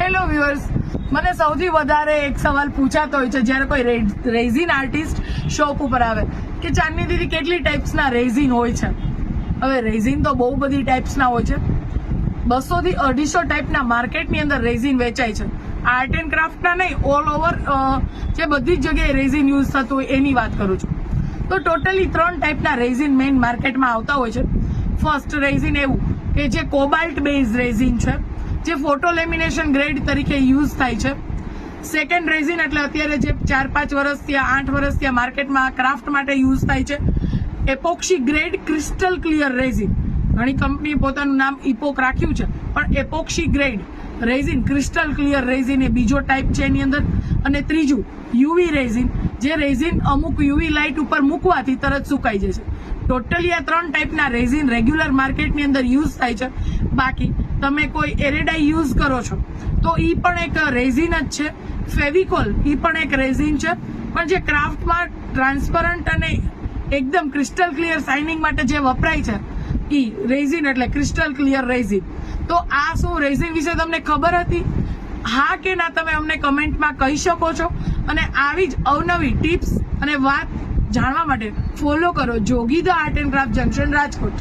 Hello viewers, મને સૌથી વધારે એક સવાલ પૂછાતો હોય છે જ્યારે કોઈ રેઝિન આર્ટિસ્ટ શોપ ઉપર આવે કે ચાંદની દીદી કેટલી ટાઈપ્સના રેઝિન હોય છે. હવે રેઝિન તો બહુ બધી ટાઈપ્સના હોય છે. 200 થી 250 ટાઈપના માર્કેટની અંદર રેઝિન વેચાય છે. આર્ટ એન્ડ ક્રાફ્ટના નહીં, ઓલ ઓવર જે બધી જ જગ્યાએ રેઝિન યુઝ થતું હોય એની વાત કરું છું. તો ટોટલી 3 ટાઈપના રેઝિન મેઇન માર્કેટમાં આવતા હોય છે. ફર્સ્ટ રેઝિન એવું કે જે કોબાલ્ટ બેઝ રેઝિન છે, જે ફોટો લેમિનેશન ગ્રેડ તરીકે યુઝ થાય છે. સેકન્ડ રેઝિન એટલે અત્યારે જે 4-5 વર્ષથી 8 વર્ષથી માર્કેટમાં ક્રાફ્ટ માટે યુઝ થાય છે, epoxy grade crystal clear resin. ઘણી કંપનીએ પોતાનું નામ ઇપોક રાખ્યું છે, પણ epoxy grade resin crystal clear resin એ બીજો ટાઈપ છે એની અંદર. અને ત્રીજું યુવી રેઝિન, જે રેઝિન અમુક યુવી લાઇટ ઉપર મૂકવાથી તરત સુકાઈ જશે. ટોટલી આ 3 ટાઈપના રેઝિન રેગ્યુલર માર્કેટની અંદર યુઝ થાય છે. બાકી તમે કોઈ એરેડાઈ યુઝ કરો છો તો એ પણ એક રેઝિન જ છે. ફેવિકોલ એ પણ એક રેઝિન છે, પણ જે ક્રાફ્ટમાં ટ્રાન્સપરન્ટ અને એકદમ ક્રિસ્ટલ ક્લિયર શાઇનિંગ માટે જે વપરાય છે એ રેઝિન એટલે ક્રિસ્ટલ ક્લિયર રેઝિન. તો આ શું રેઝિન વિશે તમને ખબર હતી? હા કે ના, તમે અમને કમેન્ટમાં કહી શકો છો. અને આવી જ અવનવી ટિપ્સ અને વાત જાણવા માટે ફોલો કરો Jogi the art and craft junction Rajkot.